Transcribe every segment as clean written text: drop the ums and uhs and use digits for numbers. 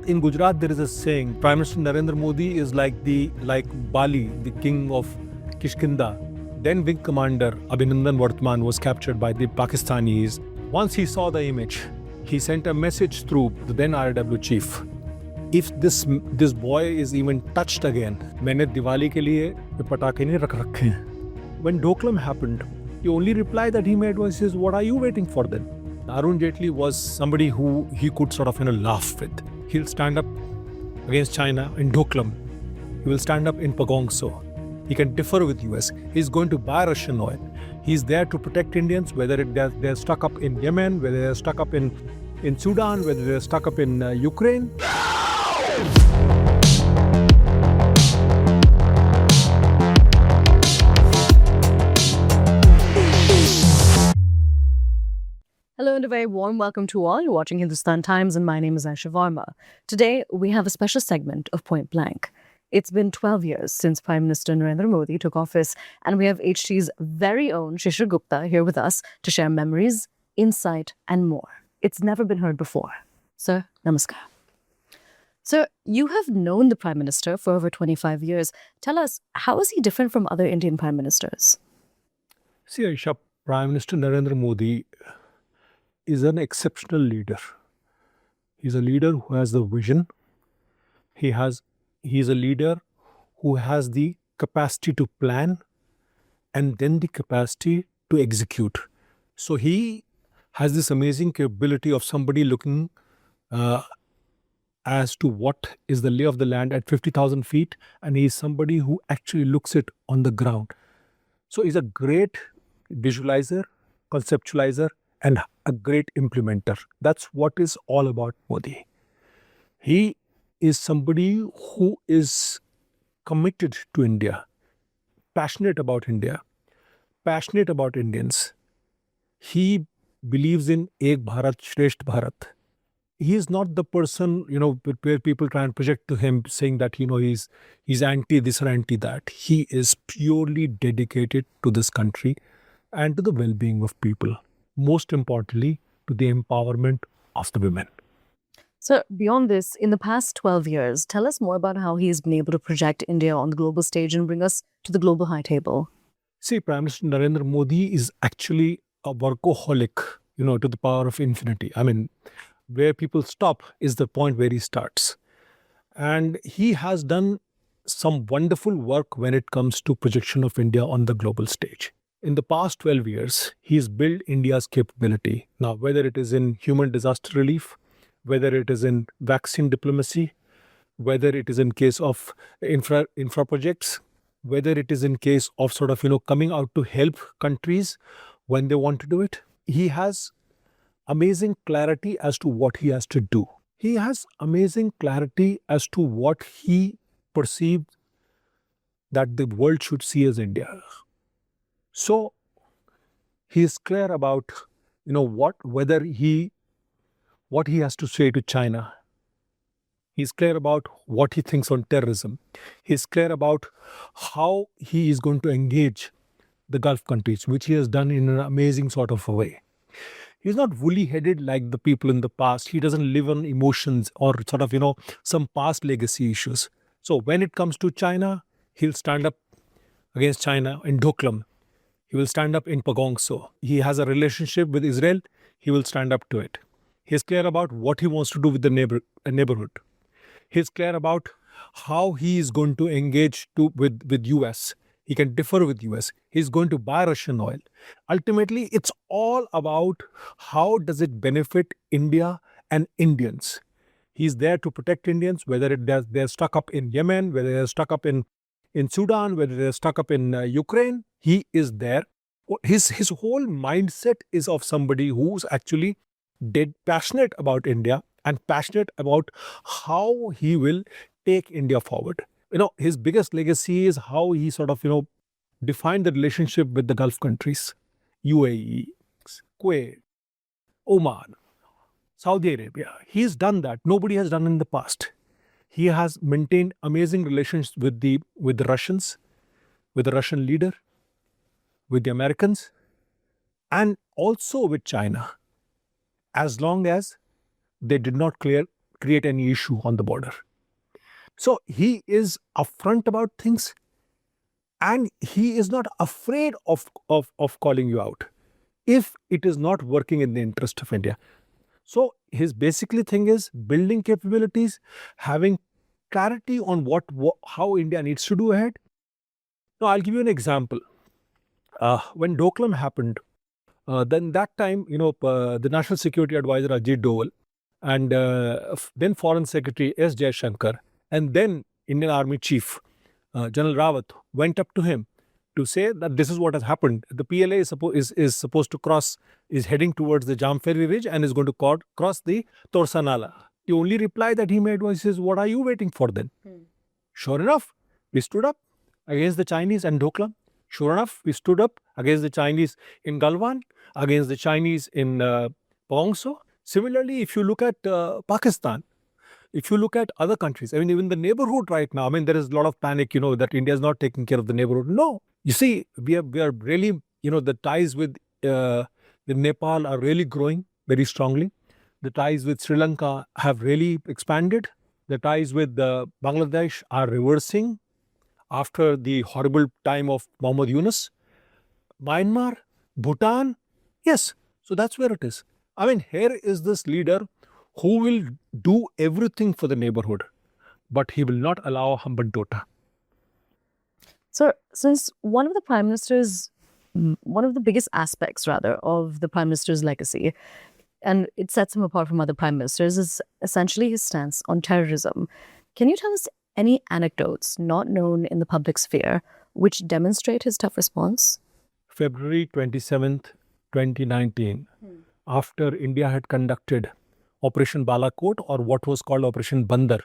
in Gujarat, there is a saying, Prime Minister Narendra Modi is like Bali, the king of Kishkinda. Then Wing Commander Abhinandan Vartman was captured by the Pakistanis. Once he saw the image, he sent a message through the then RW chief. If this boy is even touched again, मैंने दिवाली के लिए पटाखे नहीं रख रखे हैं. When Doklam happened, the only reply that he made was, "What are you waiting for then?" Arun Jaitley was somebody who he could sort of laugh with. He'll stand up against China in Doklam. He will stand up in Pagong So. He can differ with US. He's going to buy Russian oil. He's there to protect Indians, whether they're stuck up in Yemen, whether they're stuck up in Sudan, whether they're stuck up in Ukraine. Hello and a very warm welcome to all. You're watching Hindustan Times and my name is Aayesha Varma. Today, we have a special segment of Point Blank. It's been 12 years since Prime Minister Narendra Modi took office, and we have HT's very own Shishir Gupta here with us to share memories, insight, and more. It's never been heard before. Sir, namaskar. Sir, you have known the Prime Minister for over 25 years. Tell us, how is he different from other Indian Prime Ministers? See, Aisha, Prime Minister Narendra Modi is an exceptional leader. He's a leader who has the vision. He's a leader who has the capacity to plan and then the capacity to execute. So he has this amazing capability of somebody looking as to what is the lay of the land at 50,000 feet, and he's somebody who actually looks it on the ground. So he's a great visualizer, conceptualizer, and a great implementer. That's what is all about Modi. He is somebody who is committed to India, passionate about India, passionate about Indians. He believes in Ek Bharat, Shresht Bharat. He is not the person, where people try and project to him saying that, he's anti this or anti that. He is purely dedicated to this country and to the well-being of people. Most importantly, to the empowerment of the women. So, beyond this, in the past 12 years, tell us more about how he has been able to project India on the global stage and bring us to the global high table. See, Prime Minister Narendra Modi is actually a workaholic, to the power of infinity. I mean, where people stop is the point where he starts. And he has done some wonderful work when it comes to projection of India on the global stage. In the past 12 years, he's built India's capability. Now, whether it is in human disaster relief, whether it is in vaccine diplomacy, whether it is in case of infra projects, whether it is in case of sort of, coming out to help countries when they want to do it, he has amazing clarity as to what he has to do. He has amazing clarity as to what he perceived that the world should see as India. So he is clear about, what he has to say to China. He's clear about what he thinks on terrorism. He's clear about how he is going to engage the Gulf countries, which he has done in an amazing sort of a way. He's not woolly-headed like the people in the past. He doesn't live on emotions or sort of, some past legacy issues. So when it comes to China, he'll stand up against China in Doklam. He will stand up in Pagong So. He has a relationship with Israel. He will stand up to it. He's clear about what he wants to do with the neighborhood. He's clear about how he is going to engage with US. He can differ with US. He's going to buy Russian oil. Ultimately, it's all about how does it benefit India and Indians. He's there to protect Indians, whether they're stuck up in Yemen, whether they're stuck up in Sudan, whether they're stuck up in Ukraine. He is there. His whole mindset is of somebody who's actually passionate about India and passionate about how he will take India forward. His biggest legacy is how he sort of, defined the relationship with the Gulf countries, UAE, Kuwait, Oman, Saudi Arabia. He's done that. Nobody has done in the past. He has maintained amazing relations with the Russians, with the Russian leader, with the Americans, and also with China, as long as they did not create any issue on the border. So he is upfront about things, and he is not afraid of calling you out if it is not working in the interest of India. So his basically thing is building capabilities, having clarity on how India needs to do ahead. Now I'll give you an example. When Doklam happened, then that time, the National Security Advisor Ajit Doval, and then Foreign Secretary S. Jaishankar, and then Indian Army Chief General Rawat went up to him to say that this is what has happened. The PLA is supposed to cross, is heading towards the Jamferi Ridge and is going to cross the Torsa Nala. The only reply that he made was, he says, what are you waiting for then? Sure enough, we stood up against the Chinese and Doklam. Sure enough, we stood up against the Chinese in Galwan, against the Chinese in Pongso. Similarly, if you look at Pakistan, if you look at other countries, I mean, even the neighborhood right now, I mean, there is a lot of panic, that India is not taking care of the neighborhood. No, you see, we are really, the ties with Nepal are really growing very strongly. The ties with Sri Lanka have really expanded. The ties with Bangladesh are reversing after the horrible time of Muhammad Yunus. Myanmar, Bhutan, yes. So that's where it is. I mean, here is this leader who will do everything for the neighborhood, but he will not allow Hambantota. So, since one of the biggest aspects, rather, of the Prime Minister's legacy, and it sets him apart from other Prime Ministers, is essentially his stance on terrorism. Can you tell us any anecdotes not known in the public sphere which demonstrate his tough response? February 27th, 2019, after India had conducted Operation Balakot, or what was called Operation Bandar,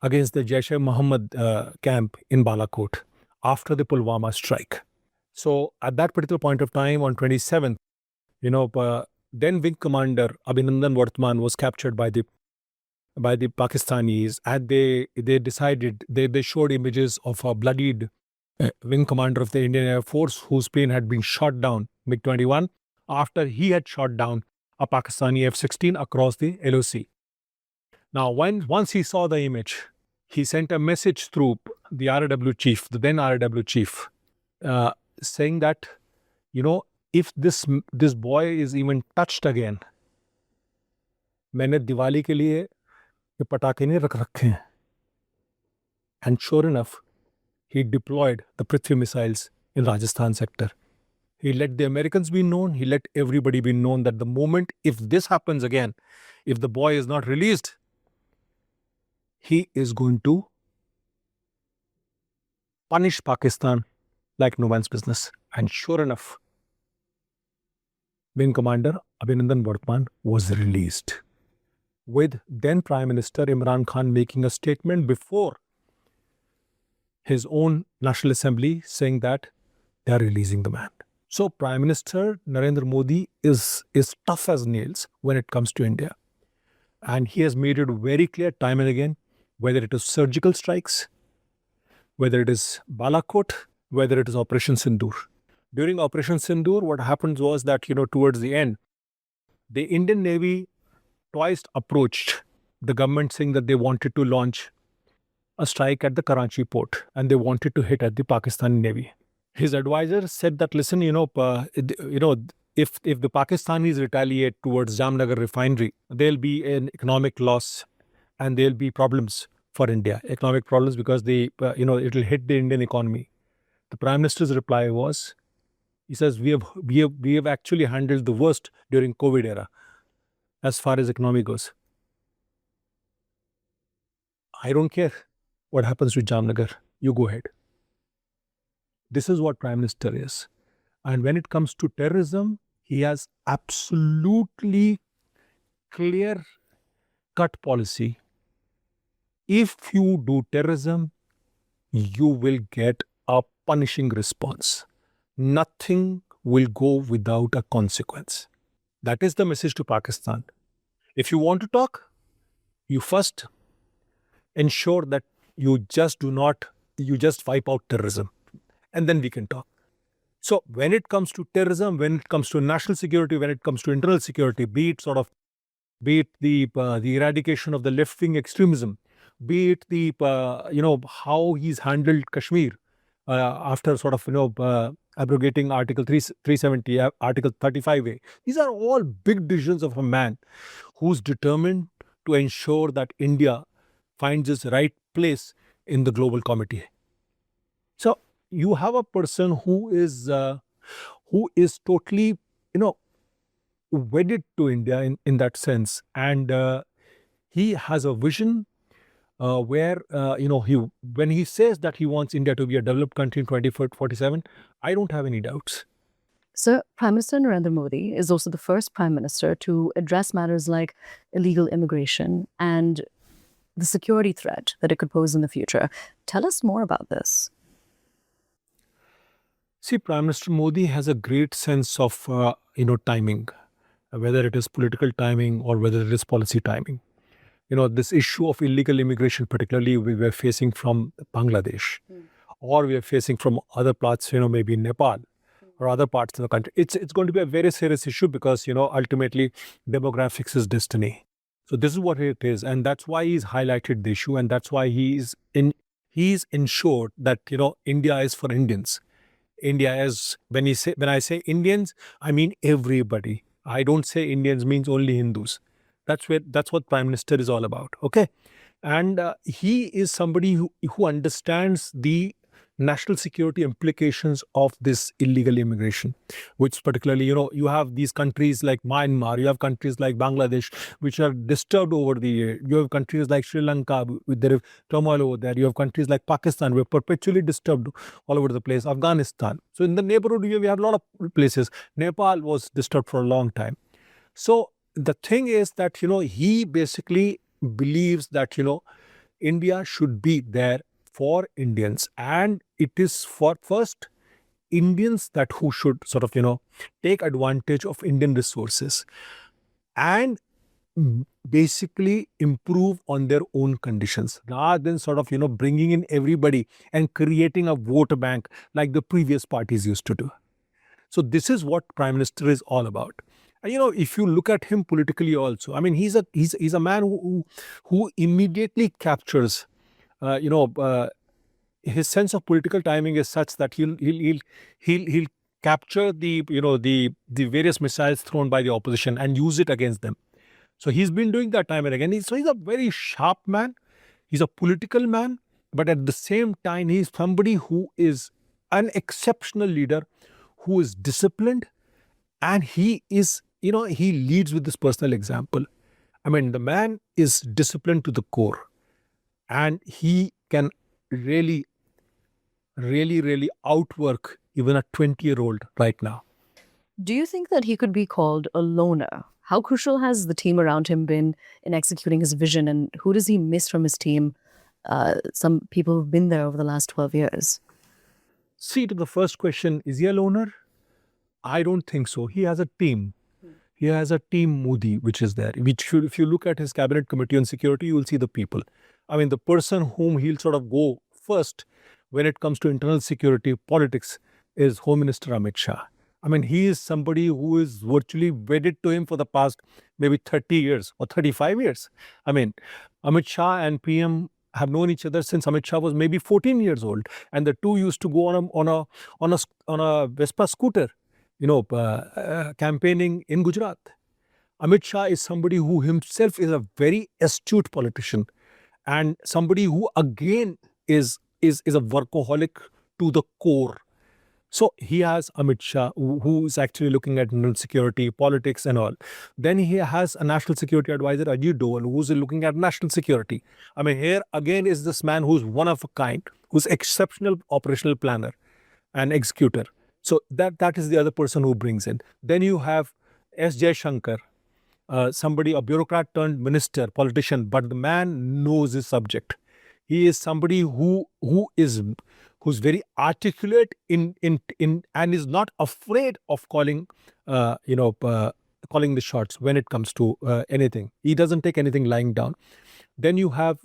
against the Jaish-e-Mohammed camp in Balakot after the Pulwama strike. So at that particular point of time, on 27th, then Wing Commander Abhinandan Vartman was captured by the Pakistanis, and they decided, they showed images of a bloodied Wing Commander of the Indian Air Force whose plane had been shot down, MiG-21, after he had shot down a Pakistani F-16 across the LOC. Now, once he saw the image, he sent a message through the RAW chief, the then RAW chief, saying that, if this boy is even touched again, मैंने दिवाली के लिए ये पटाखे नहीं रख रखे हैं. And sure enough, he deployed the Prithvi missiles in Rajasthan sector. He let the Americans be known, he let everybody be known that the moment, if this happens again, if the boy is not released, he is going to punish Pakistan like no one's business. And sure enough, Wing Commander Abhinandan Vartman was released, with then Prime Minister Imran Khan making a statement before his own National Assembly saying that they are releasing the man. So Prime Minister Narendra Modi is tough as nails when it comes to India. And he has made it very clear time and again, whether it is surgical strikes, whether it is Balakot, whether it is Operation Sindoor. During Operation Sindoor, what happened was that, towards the end, the Indian Navy twice approached the government saying that they wanted to launch a strike at the Karachi port and they wanted to hit at the Pakistani Navy. His advisor said that, listen, if the Pakistanis retaliate towards Jamnagar refinery, there'll be an economic loss and there'll be problems for India. Economic problems because it'll hit the Indian economy. The Prime Minister's reply was, he says, we have actually handled the worst during COVID era as far as economy goes. I don't care what happens to Jamnagar. You go ahead. This is what Prime Minister is. And when it comes to terrorism, he has absolutely clear-cut policy. If you do terrorism, you will get a punishing response. Nothing will go without a consequence. That is the message to Pakistan. If you want to talk, you first ensure that you just wipe out terrorism. And then we can talk. So when it comes to terrorism, when it comes to national security, when it comes to internal security, be it sort of be it the eradication of the left-wing extremism, be it the how he's handled Kashmir after sort of abrogating Article 370, Article 35A. These are all big decisions of a man who's determined to ensure that India finds its right place in the global committee. So you have a person who is totally wedded to India in that sense, and he has a vision where he when he says that he wants India to be a developed country in 2047, I don't have any doubts. Sir, Prime Minister Narendra Modi is also the first Prime Minister to address matters like illegal immigration and the security threat that it could pose in the future. Tell us more about this. See, Prime Minister Modi has a great sense of timing, whether it is political timing or whether it is policy timing. This issue of illegal immigration, particularly we were facing from Bangladesh, or we are facing from other parts, maybe Nepal or other parts of the country. It's going to be a very serious issue because, ultimately demographics is destiny. So this is what it is. And that's why he's highlighted the issue. And that's why he's ensured that, India is for Indians. India is, when I say Indians, I mean everybody. I don't say Indians means only Hindus. That's what Prime Minister is all about. Okay. And he is somebody who understands the national security implications of this illegal immigration, which particularly, you have these countries like Myanmar, you have countries like Bangladesh, which are disturbed over the year. You have countries like Sri Lanka, with their turmoil over there. You have countries like Pakistan, we're perpetually disturbed all over the place. Afghanistan. So in the neighborhood, we have a lot of places. Nepal was disturbed for a long time. So the thing is that, he basically believes that, India should be there for Indians, and it is for first Indians that who should sort of take advantage of Indian resources and basically improve on their own conditions rather than sort of bringing in everybody and creating a vote bank like the previous parties used to do. So this is what Prime Minister is all about. And if you look at him politically also, I mean, he's a man who immediately captures his sense of political timing is such that he'll capture the various missiles thrown by the opposition and use it against them. So he's been doing that time and again. So he's a very sharp man. He's a political man, but at the same time, he's somebody who is an exceptional leader, who is disciplined, and he is he leads with this personal example. I mean, the man is disciplined to the core, and he can really outwork even a 20-year-old right now. Do you think that he could be called a loner? How crucial has the team around him been in executing his vision, and who does he miss from his team? Some people who've been there over the last 12 years. See, to the first question, is he a loner? I don't think so. He has a team. He has a team Modi, which is there. If you look at his cabinet committee on security, you will see the people. I mean, the person whom he'll sort of go first when it comes to internal security politics is Home Minister Amit Shah. I mean, he is somebody who is virtually wedded to him for the past maybe 30 years or 35 years. I mean, Amit Shah and PM have known each other since Amit Shah was maybe 14 years old, and the two used to go on a Vespa scooter, campaigning in Gujarat. Amit Shah is somebody who himself is a very astute politician, and somebody who again is a workaholic to the core. So he has Amit Shah, who is actually looking at security, politics and all. Then he has a national security advisor, Ajit Doval, who's looking at national security. I mean, here again is this man who's one of a kind, who's exceptional operational planner and executor. So that is the other person who brings in. Then you have S. Jaishankar, somebody, a bureaucrat turned minister, politician, but the man knows his subject. He is somebody who's very articulate in and is not afraid of calling the shots when it comes to anything. He doesn't take anything lying down. Then you have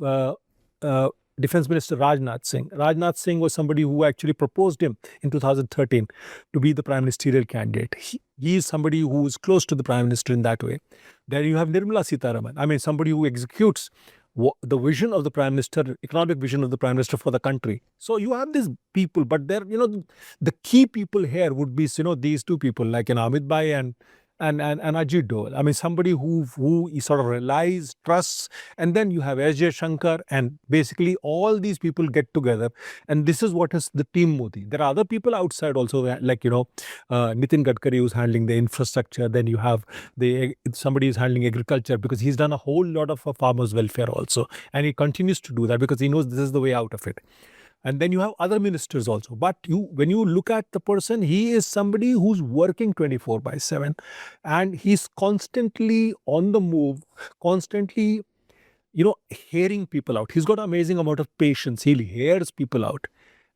Defense Minister Rajnath Singh. Rajnath Singh was somebody who actually proposed him in 2013 to be the prime ministerial candidate. He is somebody who is close to the prime minister in that way. Then you have Nirmala Sitharaman. I mean, somebody who executes the vision of the prime minister, economic vision of the prime minister for the country. So you have these people, but they're, the key people here would be, these two people like Amit Bhai and Ajit Dole. I mean, somebody who sort of relies, trusts, and then you have S.J. Shankar, and basically all these people get together, and this is what is the team Modi. There are other people outside also, like Nitin Gadkari, who's handling the infrastructure. Then you have somebody who's handling agriculture, because he's done a whole lot of farmers' welfare also, and he continues to do that because he knows this is the way out of it. And then you have other ministers also. But when you look at the person, he is somebody who's working 24/7, and he's constantly on the move, constantly, hearing people out. He's got an amazing amount of patience. He hears people out,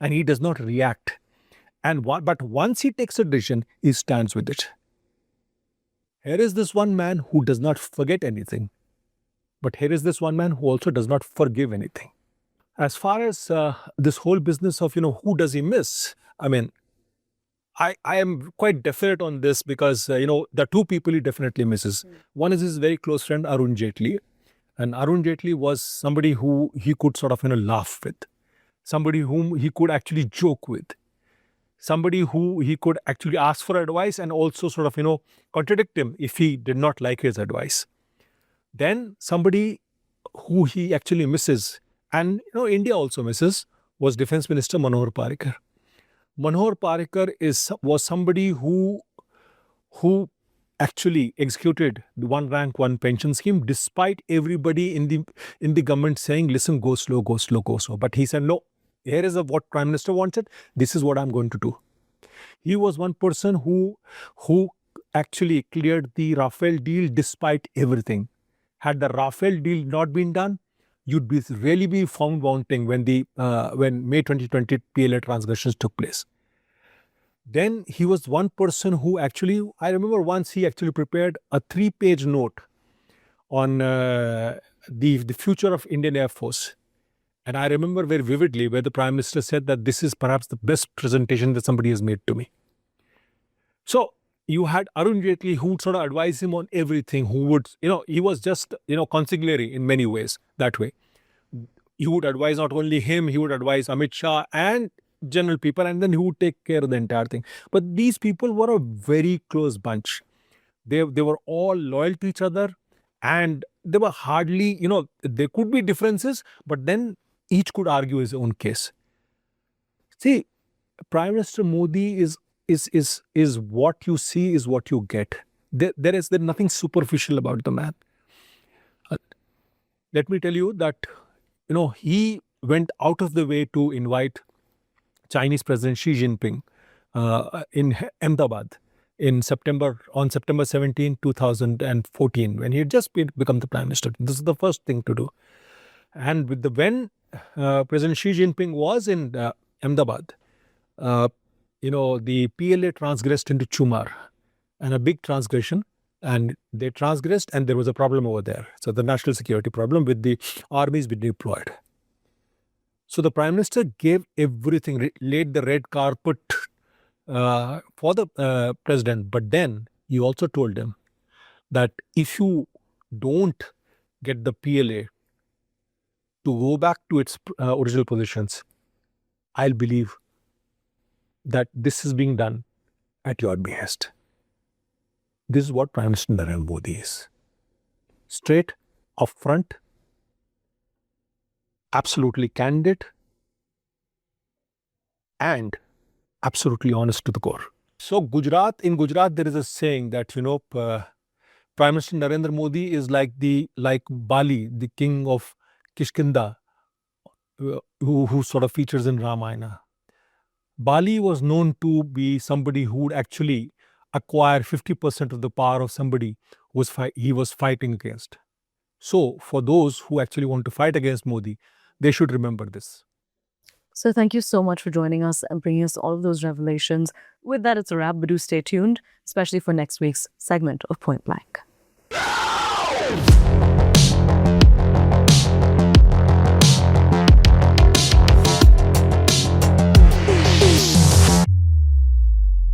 and he does not react. But once he takes a decision, he stands with it. Here is this one man who does not forget anything. But here is this one man who also does not forgive anything. As far as this whole business of, who does he miss? I mean, I am quite definite on this because, there are two people he definitely misses. One is his very close friend, Arun Jaitley. And Arun Jaitley was somebody who he could sort of, laugh with. Somebody whom he could actually joke with. Somebody who he could actually ask for advice and also sort of, contradict him if he did not like his advice. Then somebody who he actually misses, and India also misses, was Defense Minister Manohar Parrikar. Manohar Parrikar was somebody who actually executed the one rank, one pension scheme, despite everybody in the government saying, listen, go slow, go slow, go slow. But he said, no, here is what Prime Minister wanted. This is what I'm going to do. He was one person who actually cleared the Rafale deal despite everything. Had the Rafale deal not been done, you'd really be found wanting when May 2020 PLA transgressions took place. Then he was one person who actually, I remember once he actually prepared a 3-page note on the future of Indian Air Force. And I remember very vividly where the Prime Minister said that this is perhaps the best presentation that somebody has made to me. So you had Arun Jaitley who would sort of advise him on everything, who would, he was just, consigliere in many ways that way. He would advise not only him, he would advise Amit Shah and general people, and then he would take care of the entire thing. But these people were a very close bunch. They were all loyal to each other, and there were hardly, there could be differences, but then each could argue his own case. See, Prime Minister Modi is what you see is what you get. There's nothing superficial about the man. Let me tell you that, he went out of the way to invite Chinese President Xi Jinping in Ahmedabad on September 17, 2014, when he had just become the Prime Minister. This is the first thing to do. And when President Xi Jinping was in Ahmedabad, the PLA transgressed into Chumar, and a big transgression, and they transgressed, and there was a problem over there. So the national security problem with the armies being deployed. So the Prime Minister gave everything, laid the red carpet for the President. But then he also told him that if you don't get the PLA to go back to its original positions, I'll believe that this is being done at your behest. This is what Prime Minister Narendra Modi is. Straight, upfront, absolutely candid, and absolutely honest to the core. So in Gujarat, there is a saying that, Prime Minister Narendra Modi is like Bali, the king of Kishkinda, who sort of features in Ramayana. Bali was known to be somebody who would actually acquire 50% of the power of somebody he was fighting against. So for those who actually want to fight against Modi, they should remember this. So thank you so much for joining us and bringing us all of those revelations. With that, it's a wrap, but do stay tuned, especially for next week's segment of Point Blank.